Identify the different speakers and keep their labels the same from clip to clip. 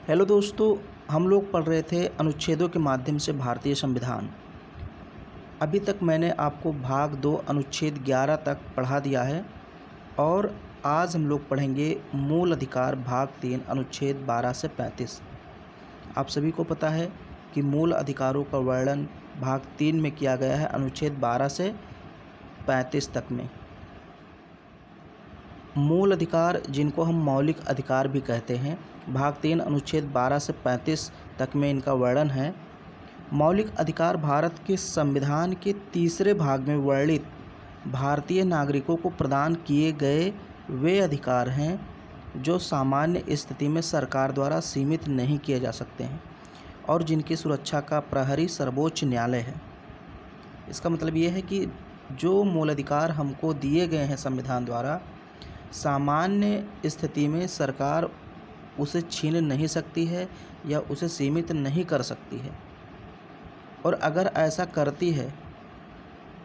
Speaker 1: Hello दोस्तों, हम लोग पढ़ रहे थे अनुच्छेदों के माध्यम से भारतीय संविधान। अभी तक मैंने आपको भाग 2 अनुच्छेद 11 तक पढ़ा दिया है और आज हम लोग पढ़ेंगे मूल अधिकार भाग 3 अनुच्छेद 12 से 35। आप सभी को पता है कि मूल अधिकारों का वर्णन भाग 3 में किया गया है अनुच्छेद 12 से 35 तक में। मूल अधिकार, जिनको हम मौलिक अधिकार भी कहते हैं, भाग 3 अनुच्छेद 12 से 35 तक में इनका वर्णन है। मौलिक अधिकार भारत के संविधान के तीसरे भाग में वर्णित भारतीय नागरिकों को प्रदान किए गए वे अधिकार हैं जो सामान्य स्थिति में सरकार द्वारा सीमित नहीं किए जा सकते हैं और जिनकी सुरक्षा का प्रहरी सर्वोच्च न्यायालय है। इसका मतलब ये है कि जो मूल अधिकार हमको दिए गए हैं संविधान द्वारा, सामान्य स्थिति में सरकार उसे छीन नहीं सकती है या उसे सीमित नहीं कर सकती है, और अगर ऐसा करती है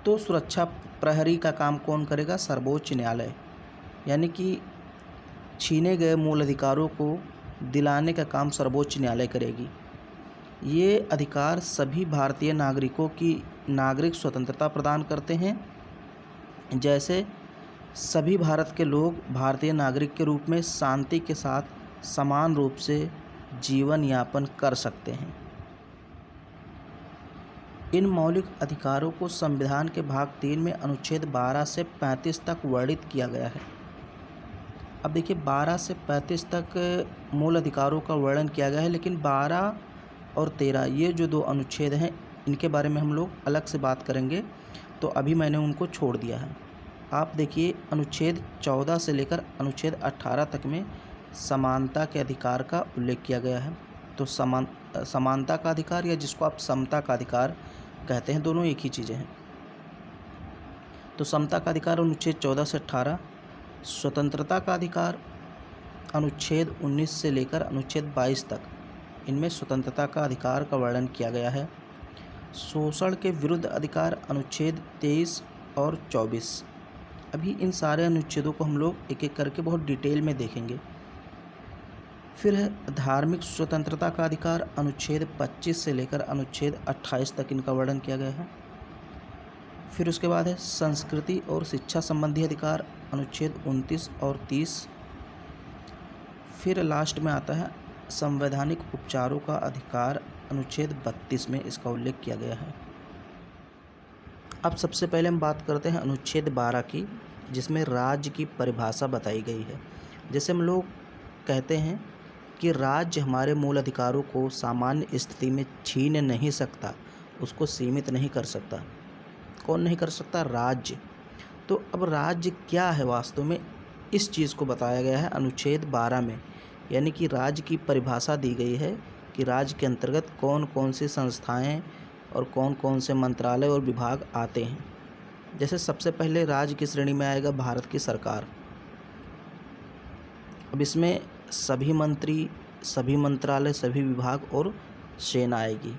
Speaker 1: तो सुरक्षा प्रहरी का काम कौन करेगा? सर्वोच्च न्यायालय। यानी कि छीने गए मूल अधिकारों को दिलाने का काम सर्वोच्च न्यायालय करेगी। ये अधिकार सभी भारतीय नागरिकों की नागरिक स्वतंत्रता प्रदान करते हैं, जैसे सभी भारत के लोग भारतीय नागरिक के रूप में शांति के साथ समान रूप से जीवन यापन कर सकते हैं। इन मौलिक अधिकारों को संविधान के भाग 3 में अनुच्छेद 12 से 35 तक वर्णित किया गया है। अब देखिए, 12 से 35 तक मूल अधिकारों का वर्णन किया गया है, लेकिन 12 और 13 ये जो दो अनुच्छेद हैं, इनके बारे में हम लोग अलग से बात करेंगे, तो अभी मैंने उनको छोड़ दिया है। आप देखिए, अनुच्छेद 14 से लेकर अनुच्छेद 18 तक में समानता के अधिकार का उल्लेख किया गया है। तो समानता का अधिकार, या जिसको आप समता का अधिकार कहते हैं, दोनों एक ही चीज़ें हैं। तो समता का अधिकार अनुच्छेद 14 से 18, स्वतंत्रता का अधिकार अनुच्छेद 19 से लेकर अनुच्छेद 22 तक, इनमें स्वतंत्रता का अधिकार का वर्णन किया गया है। शोषण के विरुद्ध अधिकार अनुच्छेद 23 और 24। अभी इन सारे अनुच्छेदों को हम लोग एक एक करके बहुत डिटेल में देखेंगे। फिर है धार्मिक स्वतंत्रता का अधिकार, अनुच्छेद 25 से लेकर अनुच्छेद 28 तक इनका वर्णन किया गया है। फिर उसके बाद है संस्कृति और शिक्षा संबंधी अधिकार, अनुच्छेद 29 और 30। फिर लास्ट में आता है संवैधानिक उपचारों का अधिकार, अनुच्छेद 32 में इसका उल्लेख किया गया है। अब सबसे पहले हम बात करते हैं अनुच्छेद 12 की, जिसमें राज्य की परिभाषा बताई गई है। जैसे हम लोग कहते हैं कि राज्य हमारे मूल अधिकारों को सामान्य स्थिति में छीन नहीं सकता, उसको सीमित नहीं कर सकता। कौन नहीं कर सकता? राज्य। तो अब राज्य क्या है वास्तव में, इस चीज़ को बताया गया है अनुच्छेद 12 में। यानी कि राज्य की परिभाषा दी गई है कि राज्य के अंतर्गत कौन कौन सी संस्थाएं और कौन कौन से मंत्रालय और विभाग आते हैं। जैसे सबसे पहले राज्य की श्रेणी में आएगा भारत की सरकार। अब इसमें सभी मंत्री, सभी मंत्रालय, सभी विभाग और सेना आएगी।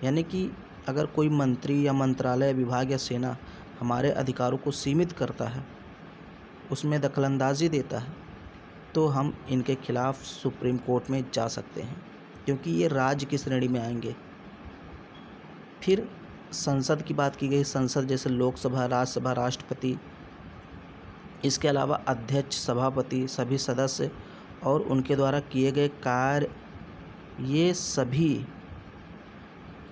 Speaker 1: यानी कि अगर कोई मंत्री या मंत्रालय, विभाग या सेना हमारे अधिकारों को सीमित करता है, उसमें दखलंदाजी देता है, तो हम इनके खिलाफ सुप्रीम कोर्ट में जा सकते हैं, क्योंकि ये राज्य की श्रेणी में आएंगे। फिर संसद की बात की गई। संसद जैसे लोकसभा, राज्यसभा, राष्ट्रपति, इसके अलावा अध्यक्ष, सभापति, सभी सदस्य और उनके द्वारा किए गए कार्य, ये सभी,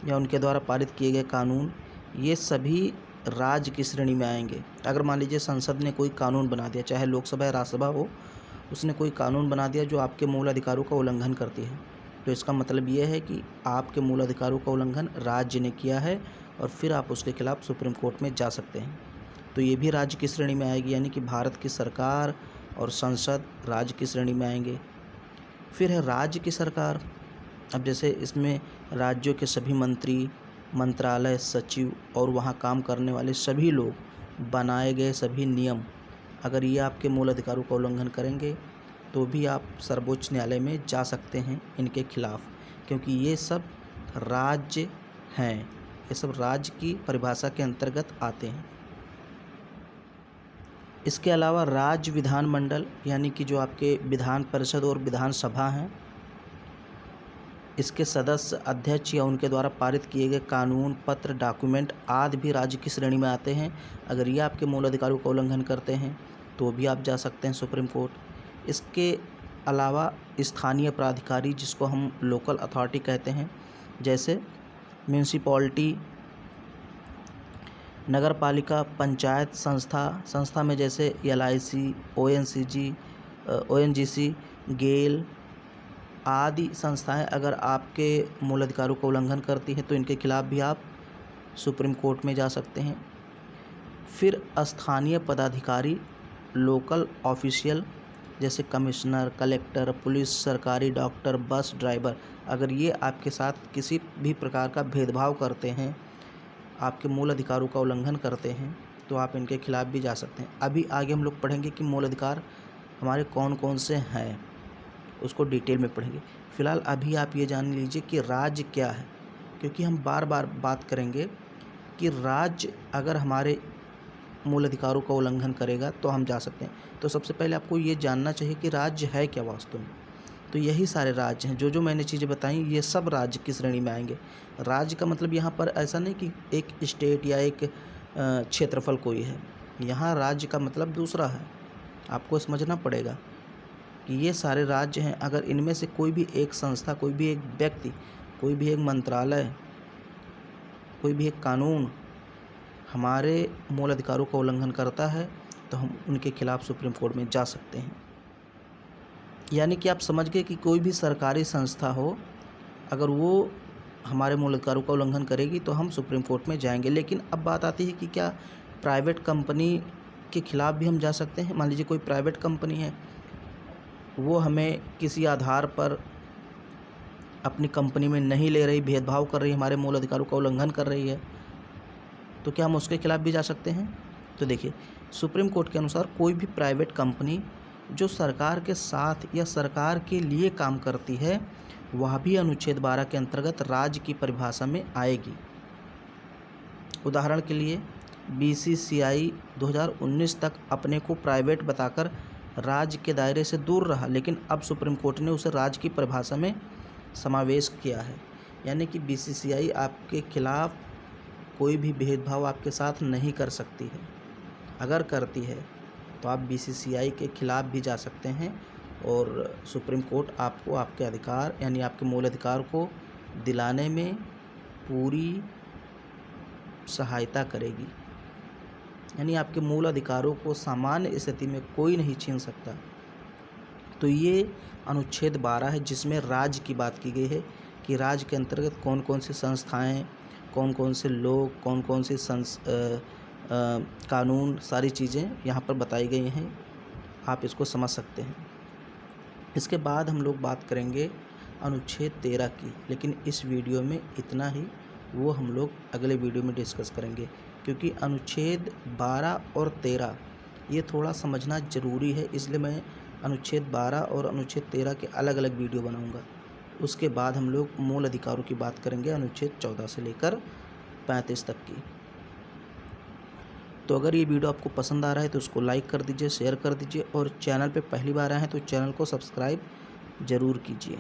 Speaker 1: या उनके द्वारा पारित किए गए कानून, ये सभी राज्य की श्रेणी में आएंगे। अगर मान लीजिए संसद ने कोई कानून बना दिया, चाहे लोकसभा या राज्यसभा हो, उसने कोई कानून बना दिया जो आपके मूल अधिकारों का उल्लंघन करती है, तो इसका मतलब ये है कि आपके मूल अधिकारों का उल्लंघन राज्य ने किया है और फिर आप उसके खिलाफ सुप्रीम कोर्ट में जा सकते हैं। तो ये भी राज्य की श्रेणी में आएगी। यानी कि भारत की सरकार और संसद राज्य की श्रेणी में आएंगे। फिर है राज्य की सरकार। अब जैसे इसमें राज्यों के सभी मंत्री, मंत्रालय, सचिव और वहाँ काम करने वाले सभी लोग, बनाए गए सभी नियम, अगर ये आपके मूल अधिकारों का उल्लंघन करेंगे तो भी आप सर्वोच्च न्यायालय में जा सकते हैं इनके खिलाफ, क्योंकि ये सब राज्य हैं, ये सब राज्य की परिभाषा के अंतर्गत आते हैं। इसके अलावा राज्य विधानमंडल, यानी कि जो आपके विधान परिषद और विधानसभा हैं, इसके सदस्य, अध्यक्ष या उनके द्वारा पारित किए गए कानून, पत्र, डॉक्यूमेंट आदि भी राज्य की श्रेणी में आते हैं। अगर ये आपके मूल अधिकारों का उल्लंघन करते हैं तो भी आप जा सकते हैं सुप्रीम कोर्ट। इसके अलावा स्थानीय प्राधिकारी, जिसको हम लोकल अथॉरिटी कहते हैं, जैसे म्यूनसिपॉलिटी, नगर पालिका, पंचायत संस्था में जैसे LIC, ONGC, गेल आदि संस्थाएं अगर आपके मूल अधिकारों का उल्लंघन करती है तो इनके खिलाफ भी आप सुप्रीम कोर्ट में जा सकते हैं। फिर स्थानीय पदाधिकारी, लोकल ऑफिशियल जैसे कमिश्नर, कलेक्टर, पुलिस, सरकारी डॉक्टर, बस ड्राइवर, अगर ये आपके साथ किसी भी प्रकार का भेदभाव करते हैं, आपके मूल अधिकारों का उल्लंघन करते हैं, तो आप इनके खिलाफ भी जा सकते हैं। अभी आगे हम लोग पढ़ेंगे कि मूल अधिकार हमारे कौन कौन से हैं, उसको डिटेल में पढ़ेंगे। फ़िलहाल अभी आप ये जान लीजिए कि राज्य क्या है, क्योंकि हम बार बार बात करेंगे कि राज्य अगर हमारे मूल अधिकारों का उल्लंघन करेगा तो हम जा सकते हैं। तो सबसे पहले आपको ये जानना चाहिए कि राज्य है क्या वास्तव में। तो यही सारे राज्य हैं, जो मैंने चीज़ें बताई, ये सब राज्य की श्रेणी में आएंगे। राज्य का मतलब यहाँ पर ऐसा नहीं कि एक स्टेट या एक क्षेत्रफल कोई है। यहाँ राज्य का मतलब दूसरा है, आपको समझना पड़ेगा कि ये सारे राज्य हैं। अगर इनमें से कोई भी एक संस्था, कोई भी एक व्यक्ति, कोई भी एक मंत्रालय, कोई भी एक कानून हमारे मूल अधिकारों का उल्लंघन करता है तो हम उनके खिलाफ सुप्रीम कोर्ट में जा सकते हैं। यानी कि आप समझ गए कि कोई भी सरकारी संस्था हो, अगर वो हमारे मूल अधिकारों का उल्लंघन करेगी तो हम सुप्रीम कोर्ट में जाएंगे। लेकिन अब बात आती है कि क्या प्राइवेट कंपनी के खिलाफ भी हम जा सकते हैं। मान लीजिए कोई प्राइवेट कंपनी है, वो हमें किसी आधार पर अपनी कंपनी में नहीं ले रही, भेदभाव कर रही, हमारे मूल अधिकारों का उल्लंघन कर रही है, तो क्या हम उसके खिलाफ भी जा सकते हैं। तो देखिए, सुप्रीम कोर्ट के अनुसार कोई भी प्राइवेट कंपनी जो सरकार के साथ या सरकार के लिए काम करती है, वह भी अनुच्छेद 12 के अंतर्गत राज्य की परिभाषा में आएगी। उदाहरण के लिए BCCI 2019 तक अपने को प्राइवेट बताकर राज्य के दायरे से दूर रहा, लेकिन अब सुप्रीम कोर्ट ने उसे राज्य की परिभाषा में समावेश किया है। यानी कि BCCI आपके खिलाफ कोई भी भेदभाव आपके साथ नहीं कर सकती है। अगर करती है तो आप BCCI के खिलाफ भी जा सकते हैं और सुप्रीम कोर्ट आपको आपके अधिकार यानी आपके मूल अधिकार को दिलाने में पूरी सहायता करेगी। यानी आपके मूल अधिकारों को सामान्य स्थिति में कोई नहीं छीन सकता। तो ये अनुच्छेद 12 है, जिसमें राज्य की बात की गई है कि राज्य के अंतर्गत कौन कौन सी संस्थाएं, कौन कौन से लोग, कौन कौन से कानून, सारी चीज़ें यहाँ पर बताई गई हैं। आप इसको समझ सकते हैं। इसके बाद हम लोग बात करेंगे अनुच्छेद 13 की, लेकिन इस वीडियो में इतना ही, वो हम लोग अगले वीडियो में डिस्कस करेंगे, क्योंकि अनुच्छेद 12 और 13 ये थोड़ा समझना ज़रूरी है। इसलिए मैं अनुच्छेद 12 और अनुच्छेद 13 के अलग अलग वीडियो बनाऊंगा। उसके बाद हम लोग मूल अधिकारों की बात करेंगे अनुच्छेद 14 से लेकर 35 तक की। तो अगर ये वीडियो आपको पसंद आ रहा है तो उसको लाइक कर दीजिए, शेयर कर दीजिए, और चैनल पे पहली बार आए हैं तो चैनल को सब्सक्राइब ज़रूर कीजिए।